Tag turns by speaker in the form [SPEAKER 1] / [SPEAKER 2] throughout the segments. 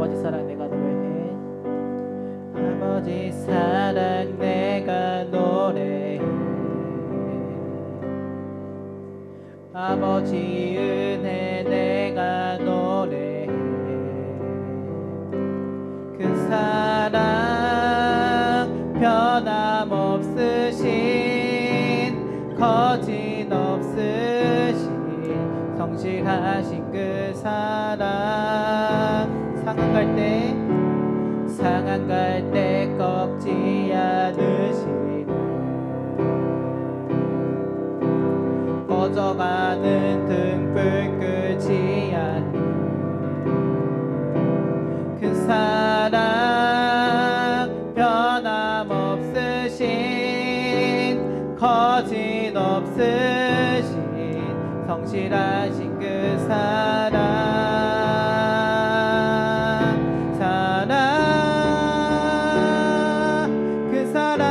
[SPEAKER 1] 아버지 사랑 내가 노래해. 아버지 사랑 내가 노래해. 아버지 은혜 내가 노래해. 그 사랑 변함없으신 거짓없으신 성실하신 그 사랑 상한 갈 때 꺾지 않으시는 꺼져가는 등불 끄지 않는 그 사랑 변함없으신 거짓없으신 성실하신 그 사랑 그 사랑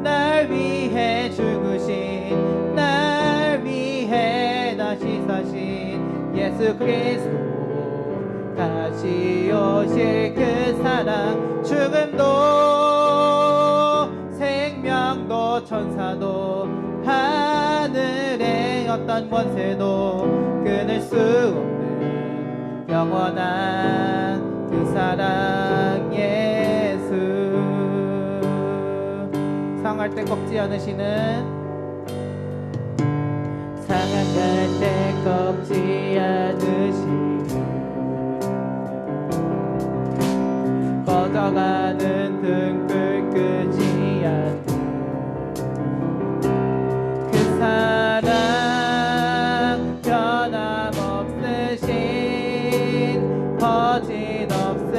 [SPEAKER 1] 날 위해 죽으신 날 위해 다시 사신 예수 그리스도 다시 오실 그 사랑 죽음도 생명도 천사도 하늘의 어떤 권세도 끊을 수 없는 영원한 그 사랑 예수 상할 때 꺾지 않으시는 상할 때 꺾지 않으시는 꺼져가는 등불 끄지 않는 그 사랑 변함없으신 거짓없으신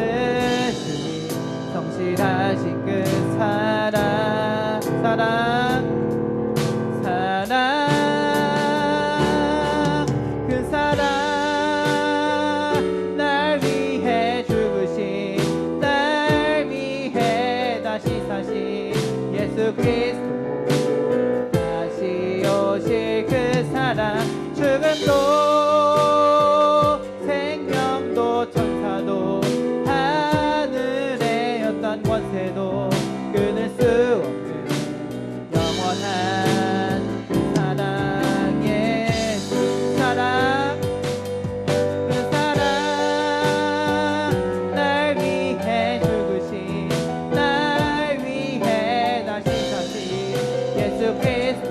[SPEAKER 1] 성실하신 그 사랑 그 사랑 날 위해 죽으신 날 위해 다시 사신 예수 그리스도 다시 오실 그 사랑 죽음도 생명도 천사도 하늘의 어떤 권세도 끊을 수 없는 영원한 그 사랑 예수 사랑 그 사랑 날 위해 죽으신 날 위해 다시 사신 예수 그리스도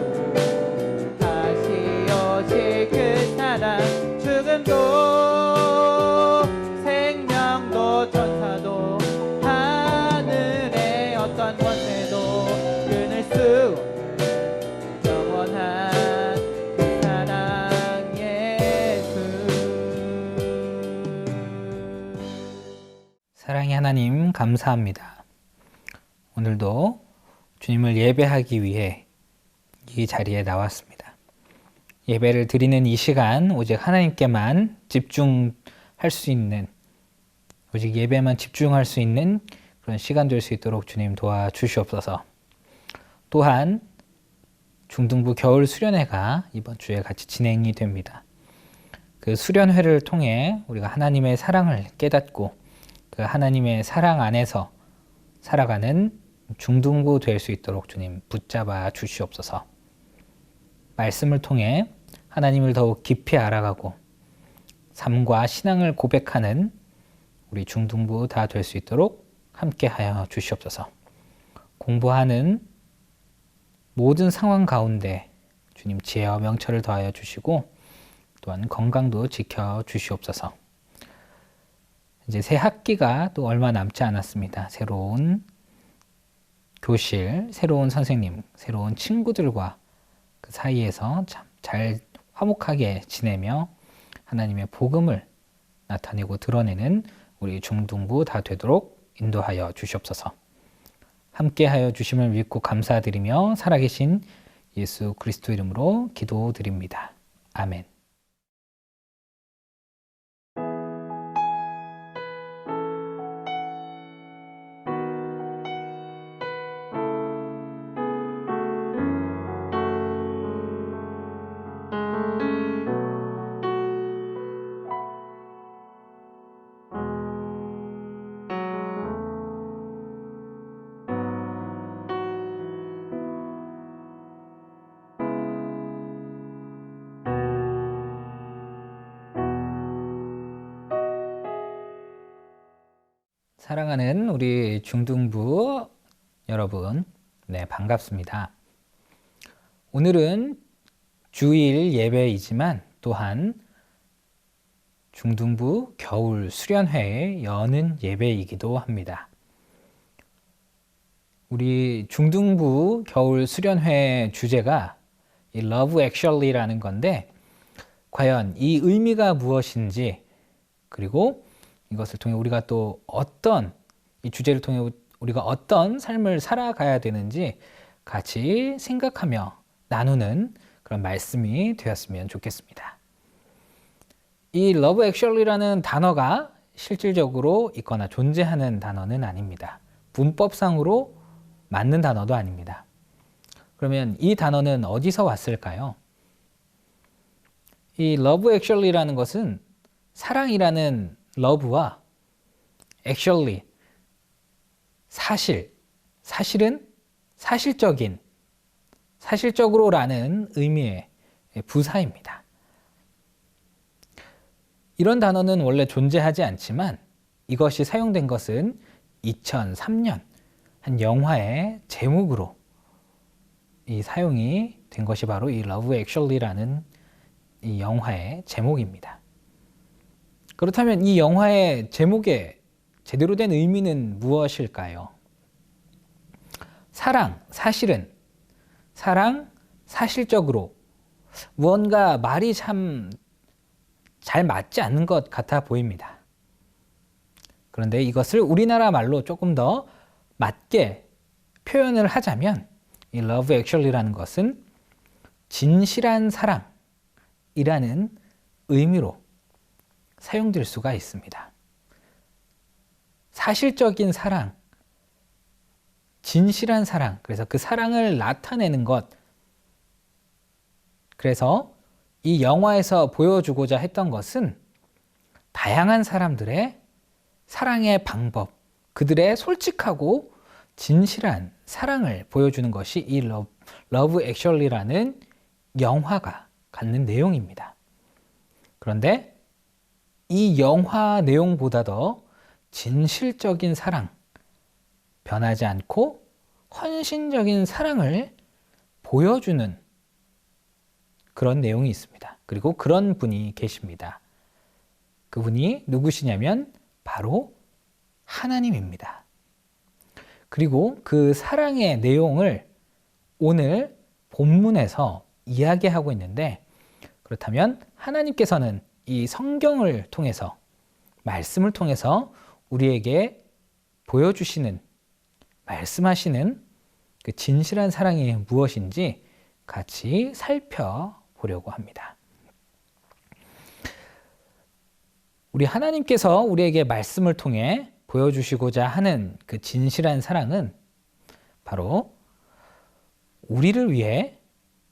[SPEAKER 1] 다시 오실 그 사랑 죽음도 생명도 천사도 하늘의 어떤 권세도 끊을 수 없는 영원한 그 사랑 예수.
[SPEAKER 2] 사랑의 하나님 감사합니다. 오늘도 주님을 예배하기 위해 이 자리에 나왔습니다. 예배를 드리는 이 시간 오직 하나님께만 집중할 수 있는 오직 예배만 집중할 수 있는 그런 시간 될 수 있도록 주님 도와주시옵소서. 또한 중등부 겨울 수련회가 이번 주에 같이 진행이 됩니다. 그 수련회를 통해 우리가 하나님의 사랑을 깨닫고 그 하나님의 사랑 안에서 살아가는 중등부 될 수 있도록 주님 붙잡아 주시옵소서. 말씀을 통해 하나님을 더욱 깊이 알아가고 삶과 신앙을 고백하는 우리 중등부 다 될 수 있도록 함께하여 주시옵소서. 공부하는 모든 상황 가운데 주님 지혜와 명철을 더하여 주시고 또한 건강도 지켜 주시옵소서. 이제 새 학기가 또 얼마 남지 않았습니다. 새로운 교실, 새로운 선생님, 새로운 친구들과 그 사이에서 참 잘 화목하게 지내며 하나님의 복음을 나타내고 드러내는 우리 중등부 다 되도록 인도하여 주시옵소서. 함께하여 주심을 믿고 감사드리며 살아계신 예수 그리스도 이름으로 기도드립니다. 아멘. 사랑하는 우리 중등부 여러분, 네, 반갑습니다. 오늘은 주일 예배이지만 또한 중등부 겨울 수련회의 여는 예배이기도 합니다. 우리 중등부 겨울 수련회 주제가 이 Love Actually라는 건데, 과연 이 의미가 무엇인지, 그리고 이것을 통해 우리가 또 이 주제를 통해 우리가 어떤 삶을 살아가야 되는지 같이 생각하며 나누는 그런 말씀이 되었으면 좋겠습니다. 이 Love Actually라는 단어가 실질적으로 있거나 존재하는 단어는 아닙니다. 문법상으로 맞는 단어도 아닙니다. 그러면 이 단어는 어디서 왔을까요? 이 Love Actually라는 것은 사랑이라는 love와 actually, 사실은 사실적인, 사실적으로라는 의미의 부사입니다. 이런 단어는 원래 존재하지 않지만 이것이 사용된 것은 2003년 한 영화의 제목으로 이 사용이 된 것이 바로 이 Love Actually라는 이 영화의 제목입니다. 그렇다면 이 영화의 제목의 제대로 된 의미는 무엇일까요? 사랑, 사실적으로 무언가 말이 참 잘 맞지 않는 것 같아 보입니다. 그런데 이것을 우리나라 말로 조금 더 맞게 표현을 하자면 이 Love Actually라는 것은 진실한 사랑이라는 의미로 사용될 수가 있습니다. 사실적인 사랑, 진실한 사랑, 그래서 그 사랑을 나타내는 것. 그래서 이 영화에서 보여주고자 했던 것은 다양한 사람들의 사랑의 방법, 그들의 솔직하고 진실한 사랑을 보여주는 것이 이 Love Actually라는 영화가 갖는 내용입니다. 그런데 이 영화 내용보다 더 진실적인 사랑, 변하지 않고 헌신적인 사랑을 보여주는 그런 내용이 있습니다. 그리고 그런 분이 계십니다. 그분이 누구시냐면 바로 하나님입니다. 그리고 그 사랑의 내용을 오늘 본문에서 이야기하고 있는데, 그렇다면 하나님께서는 이 성경을 통해서, 말씀을 통해서 우리에게 보여주시는, 말씀하시는 그 진실한 사랑이 무엇인지 같이 살펴보려고 합니다. 우리 하나님께서 우리에게 말씀을 통해 보여주시고자 하는 그 진실한 사랑은 바로 우리를 위해,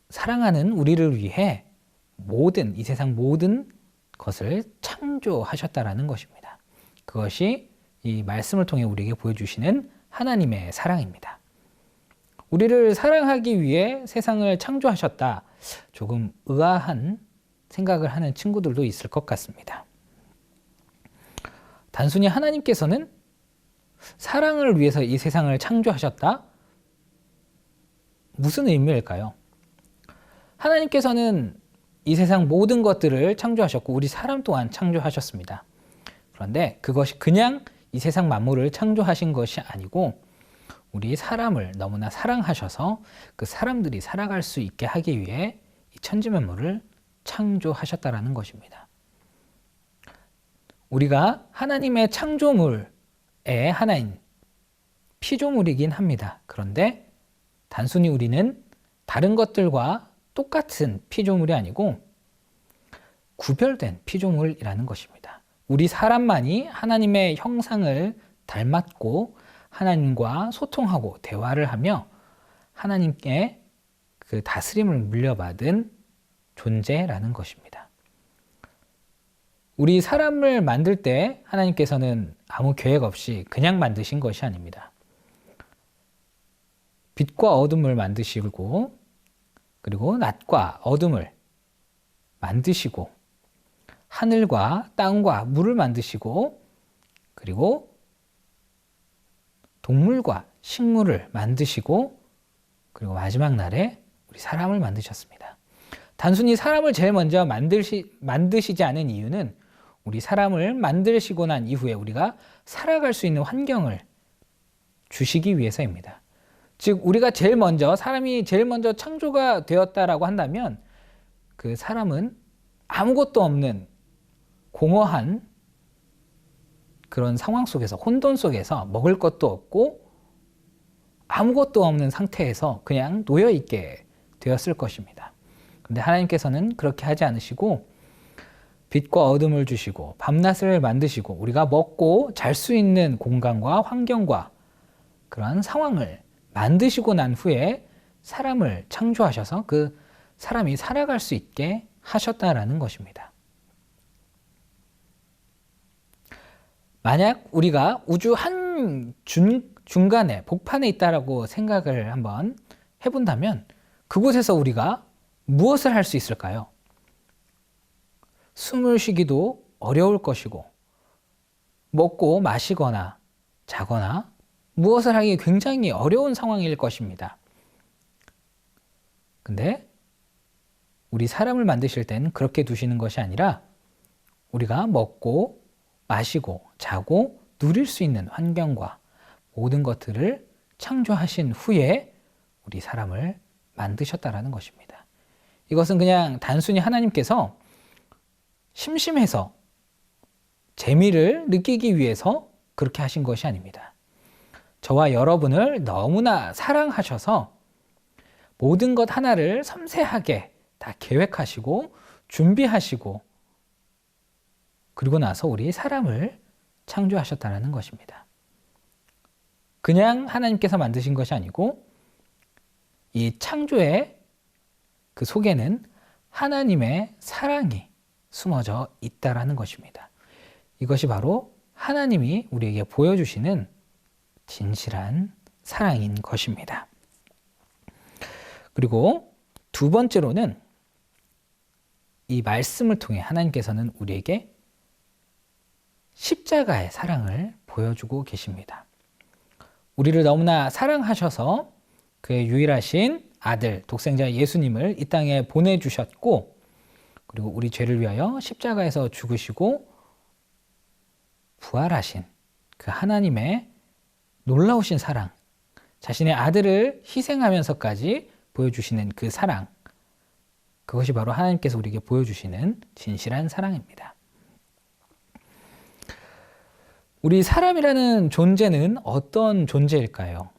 [SPEAKER 2] 사랑하는 우리를 위해 이 세상 모든 것을 창조하셨다라는 것입니다. 그것이 이 말씀을 통해 우리에게 보여주시는 하나님의 사랑입니다. 우리를 사랑하기 위해 세상을 창조하셨다. 조금 의아한 생각을 하는 친구들도 있을 것 같습니다. 단순히 하나님께서는 사랑을 위해서 이 세상을 창조하셨다? 무슨 의미일까요? 하나님께서는 이 세상 모든 것들을 창조하셨고 우리 사람 또한 창조하셨습니다. 그런데 그것이 그냥 이 세상 만물을 창조하신 것이 아니고 우리 사람을 너무나 사랑하셔서 그 사람들이 살아갈 수 있게 하기 위해 이 천지만물을 창조하셨다라는 것입니다. 우리가 하나님의 창조물의 하나인 피조물이긴 합니다. 그런데 단순히 우리는 다른 것들과 똑같은 피조물이 아니고 구별된 피조물이라는 것입니다. 우리 사람만이 하나님의 형상을 닮았고 하나님과 소통하고 대화를 하며 하나님께 그 다스림을 물려받은 존재라는 것입니다. 우리 사람을 만들 때 하나님께서는 아무 계획 없이 그냥 만드신 것이 아닙니다. 빛과 어둠을 만드시고 그리고 낮과 어둠을 만드시고 하늘과 땅과 물을 만드시고 그리고 동물과 식물을 만드시고 그리고 마지막 날에 우리 사람을 만드셨습니다. 단순히 사람을 제일 먼저 만드시지 않은 이유는 우리 사람을 만드시고 난 이후에 우리가 살아갈 수 있는 환경을 주시기 위해서입니다. 즉 우리가 사람이 제일 먼저 창조가 되었다라고 한다면 그 사람은 아무것도 없는 공허한 그런 상황 속에서, 혼돈 속에서 먹을 것도 없고 아무것도 없는 상태에서 그냥 놓여있게 되었을 것입니다. 그런데 하나님께서는 그렇게 하지 않으시고 빛과 어둠을 주시고 밤낮을 만드시고 우리가 먹고 잘 수 있는 공간과 환경과 그러한 상황을 만드시고 난 후에 사람을 창조하셔서 그 사람이 살아갈 수 있게 하셨다라는 것입니다. 만약 우리가 우주 한 중간에 복판에 있다라고 생각을 한번 해본다면 그곳에서 우리가 무엇을 할 수 있을까요? 숨을 쉬기도 어려울 것이고 먹고 마시거나 자거나 무엇을 하기 굉장히 어려운 상황일 것입니다. 근데 우리 사람을 만드실 때는 그렇게 두시는 것이 아니라 우리가 먹고 마시고 자고 누릴 수 있는 환경과 모든 것들을 창조하신 후에 우리 사람을 만드셨다라는 것입니다. 이것은 그냥 단순히 하나님께서 심심해서 재미를 느끼기 위해서 그렇게 하신 것이 아닙니다. 저와 여러분을 너무나 사랑하셔서 모든 것 하나를 섬세하게 다 계획하시고 준비하시고 그리고 나서 우리 사람을 창조하셨다는 것입니다. 그냥 하나님께서 만드신 것이 아니고 이 창조의 그 속에는 하나님의 사랑이 숨어져 있다라는 것입니다. 이것이 바로 하나님이 우리에게 보여주시는 진실한 사랑인 것입니다. 그리고 두 번째로는 이 말씀을 통해 하나님께서는 우리에게 십자가의 사랑을 보여주고 계십니다. 우리를 너무나 사랑하셔서 그의 유일하신 아들, 독생자 예수님을 이 땅에 보내주셨고 그리고 우리 죄를 위하여 십자가에서 죽으시고 부활하신 그 하나님의 놀라우신 사랑, 자신의 아들을 희생하면서까지 보여주시는 그 사랑, 그것이 바로 하나님께서 우리에게 보여주시는 진실한 사랑입니다. 우리 사람이라는 존재는 어떤 존재일까요?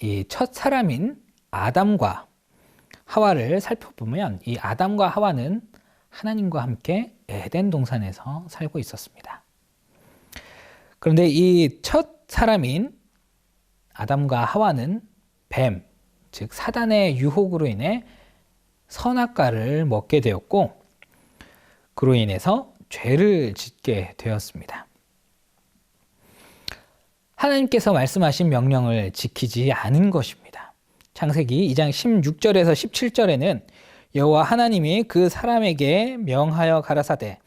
[SPEAKER 2] 이 첫 사람인 아담과 하와를 살펴보면 이 아담과 하와는 하나님과 함께 에덴 동산에서 살고 있었습니다. 그런데 이 첫 사람인 아담과 하와는 뱀, 즉 사단의 유혹으로 인해 선악과를 먹게 되었고 그로 인해서 죄를 짓게 되었습니다. 하나님께서 말씀하신 명령을 지키지 않은 것입니다. 창세기 2장 16절에서 17절에는 여호와 하나님이 그 사람에게 명하여 가라사대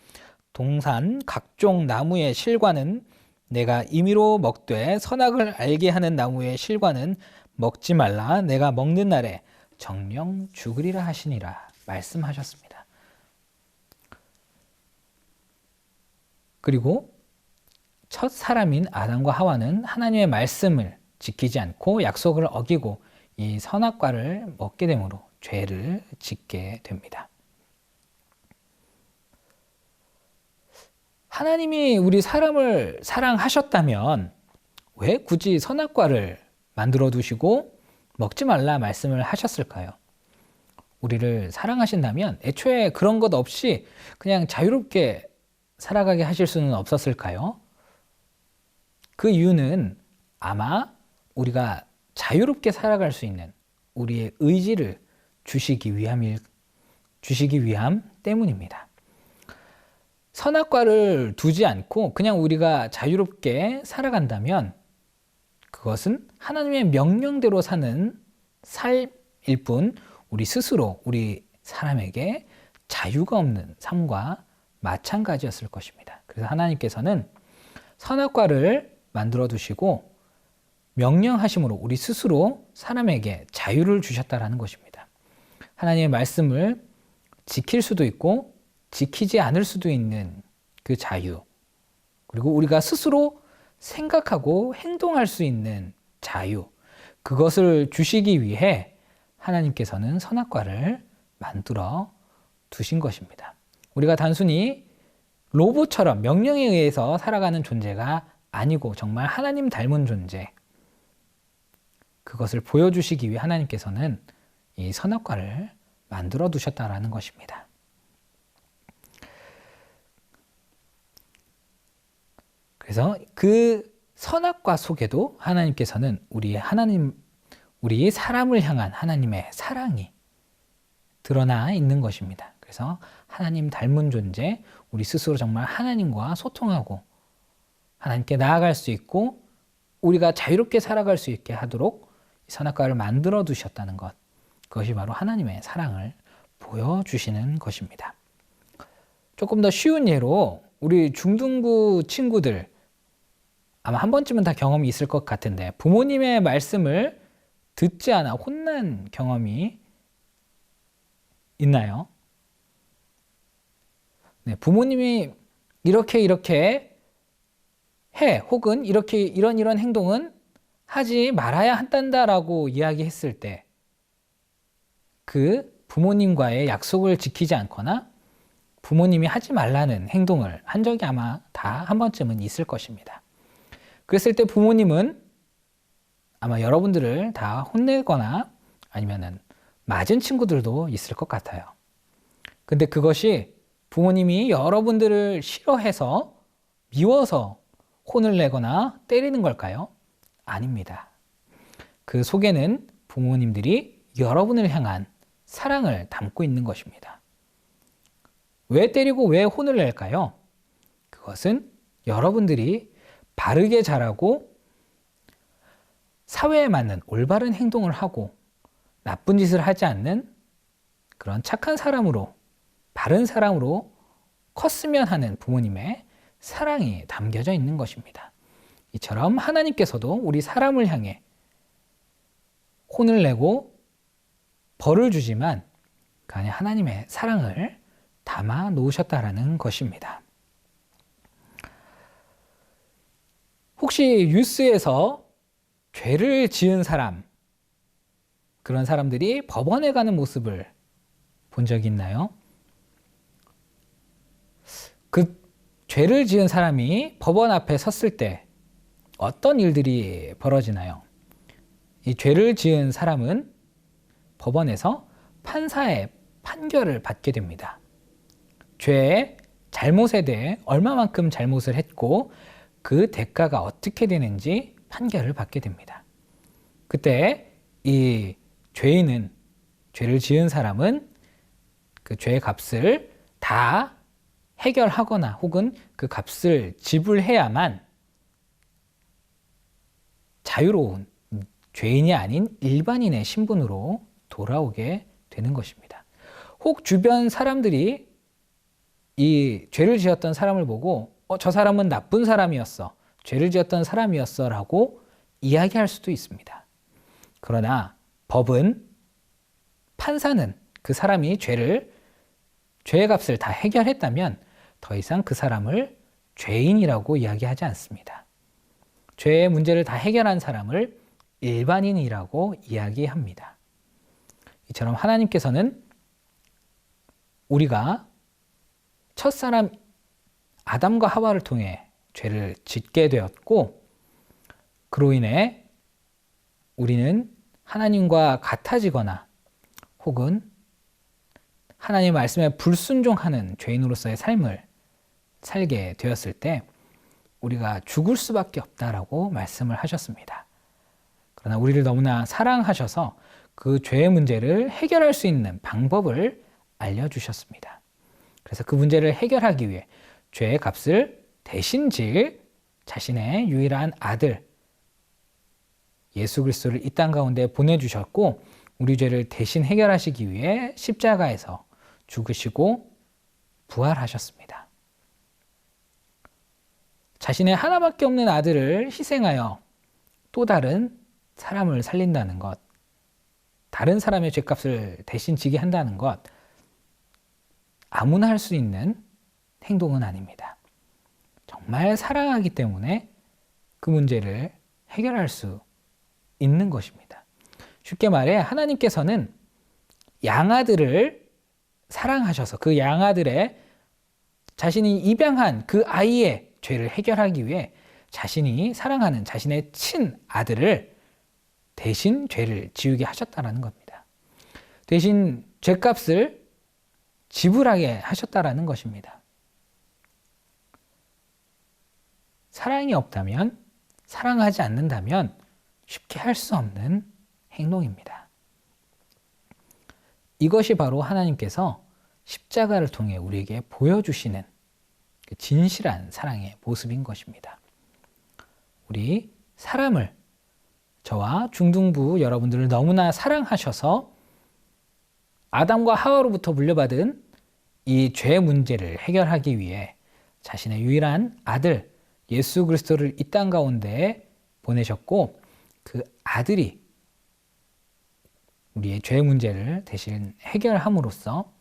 [SPEAKER 2] 동산 각종 나무의 실과는 내가 임의로 먹되 선악을 알게 하는 나무의 실과는 먹지 말라. 내가 먹는 날에 정령 죽으리라 하시니라 말씀하셨습니다. 그리고 첫 사람인 아담과 하와는 하나님의 말씀을 지키지 않고 약속을 어기고 이 선악과를 먹게 되므로 죄를 짓게 됩니다. 하나님이 우리 사람을 사랑하셨다면 왜 굳이 선악과를 만들어 두시고 먹지 말라 말씀을 하셨을까요? 우리를 사랑하신다면 애초에 그런 것 없이 그냥 자유롭게 살아가게 하실 수는 없었을까요? 그 이유는 아마 우리가 자유롭게 살아갈 수 있는 우리의 의지를 주시기 위함 때문입니다. 선악과를 두지 않고 그냥 우리가 자유롭게 살아간다면 그것은 하나님의 명령대로 사는 삶일 뿐 우리 스스로 우리 사람에게 자유가 없는 삶과 마찬가지였을 것입니다. 그래서 하나님께서는 선악과를 만들어 두시고 명령하심으로 우리 스스로 사람에게 자유를 주셨다라는 것입니다. 하나님의 말씀을 지킬 수도 있고 지키지 않을 수도 있는 그 자유, 그리고 우리가 스스로 생각하고 행동할 수 있는 자유, 그것을 주시기 위해 하나님께서는 선악과를 만들어 두신 것입니다. 우리가 단순히 로봇처럼 명령에 의해서 살아가는 존재가 아니고 정말 하나님 닮은 존재, 그것을 보여주시기 위해 하나님께서는 이 선악과를 만들어 두셨다라는 것입니다. 그래서 그 선악과 속에도 하나님께서는 우리 사람을 향한 하나님의 사랑이 드러나 있는 것입니다. 그래서 하나님 닮은 존재, 우리 스스로 정말 하나님과 소통하고 하나님께 나아갈 수 있고 우리가 자유롭게 살아갈 수 있게 하도록 선악과를 만들어 두셨다는 것, 그것이 바로 하나님의 사랑을 보여주시는 것입니다. 조금 더 쉬운 예로 우리 중등부 친구들 아마 한 번쯤은 다 경험이 있을 것 같은데, 부모님의 말씀을 듣지 않아 혼난 경험이 있나요? 네, 부모님이 이렇게 해, 혹은 이런 행동은 하지 말아야 한단다라고 이야기했을 때 그 부모님과의 약속을 지키지 않거나 부모님이 하지 말라는 행동을 한 적이 아마 다 한 번쯤은 있을 것입니다. 그랬을 때 부모님은 아마 여러분들을 다 혼내거나 아니면은 맞은 친구들도 있을 것 같아요. 근데 그것이 부모님이 여러분들을 싫어해서 미워서 혼을 내거나 때리는 걸까요? 아닙니다. 그 속에는 부모님들이 여러분을 향한 사랑을 담고 있는 것입니다. 왜 때리고 왜 혼을 낼까요? 그것은 여러분들이 바르게 자라고 사회에 맞는 올바른 행동을 하고 나쁜 짓을 하지 않는 그런 착한 사람으로, 바른 사람으로 컸으면 하는 부모님의 사랑이 담겨져 있는 것입니다. 이처럼 하나님께서도 우리 사람을 향해 혼을 내고 벌을 주지만 그 안에 하나님의 사랑을 담아 놓으셨다라는 것입니다. 혹시 뉴스에서 죄를 지은 사람, 그런 사람들이 법원에 가는 모습을 본 적이 있나요? 그 죄를 지은 사람이 법원 앞에 섰을 때 어떤 일들이 벌어지나요? 이 죄를 지은 사람은 법원에서 판사의 판결을 받게 됩니다. 죄의 잘못에 대해 얼마만큼 잘못을 했고 그 대가가 어떻게 되는지 판결을 받게 됩니다. 그때 이 죄인은, 죄를 지은 사람은 그 죄의 값을 다 해결하거나 혹은 그 값을 지불해야만 자유로운 죄인이 아닌 일반인의 신분으로 돌아오게 되는 것입니다. 혹 주변 사람들이 이 죄를 지었던 사람을 보고 저 사람은 나쁜 사람이었어, 죄를 지었던 사람이었어 라고 이야기할 수도 있습니다. 그러나 법은, 판사는 그 사람이 죄의 값을 다 해결했다면 더 이상 그 사람을 죄인이라고 이야기하지 않습니다. 죄의 문제를 다 해결한 사람을 일반인이라고 이야기합니다. 이처럼 하나님께서는 우리가 첫사람 아담과 하와를 통해 죄를 짓게 되었고 그로 인해 우리는 하나님과 같아지거나 혹은 하나님의 말씀에 불순종하는 죄인으로서의 삶을 살게 되었을 때 우리가 죽을 수밖에 없다라고 말씀을 하셨습니다. 그러나 우리를 너무나 사랑하셔서 그 죄의 문제를 해결할 수 있는 방법을 알려주셨습니다. 그래서 그 문제를 해결하기 위해 죄의 값을 대신 질 자신의 유일한 아들 예수 그리스도를 이 땅 가운데 보내주셨고 우리 죄를 대신 해결하시기 위해 십자가에서 죽으시고 부활하셨습니다. 자신의 하나밖에 없는 아들을 희생하여 또 다른 사람을 살린다는 것, 다른 사람의 죄값을 대신 지게 한다는 것, 아무나 할 수 있는 행동은 아닙니다. 정말 사랑하기 때문에 그 문제를 해결할 수 있는 것입니다. 쉽게 말해 하나님께서는 양아들을 사랑하셔서 그 양아들의 자신이 입양한 그 아이의 죄를 해결하기 위해 자신이 사랑하는 자신의 친아들을 대신 죄를 지우게 하셨다는 겁니다. 대신 죄값을 지불하게 하셨다는 것입니다. 사랑이 없다면, 사랑하지 않는다면 쉽게 할 수 없는 행동입니다. 이것이 바로 하나님께서 십자가를 통해 우리에게 보여주시는 그 진실한 사랑의 모습인 것입니다. 우리 사람을, 저와 중등부 여러분들을 너무나 사랑하셔서 아담과 하와로부터 물려받은 이 죄 문제를 해결하기 위해 자신의 유일한 아들 예수 그리스도를 이 땅 가운데 보내셨고, 그 아들이 우리의 죄 문제를 대신 해결함으로써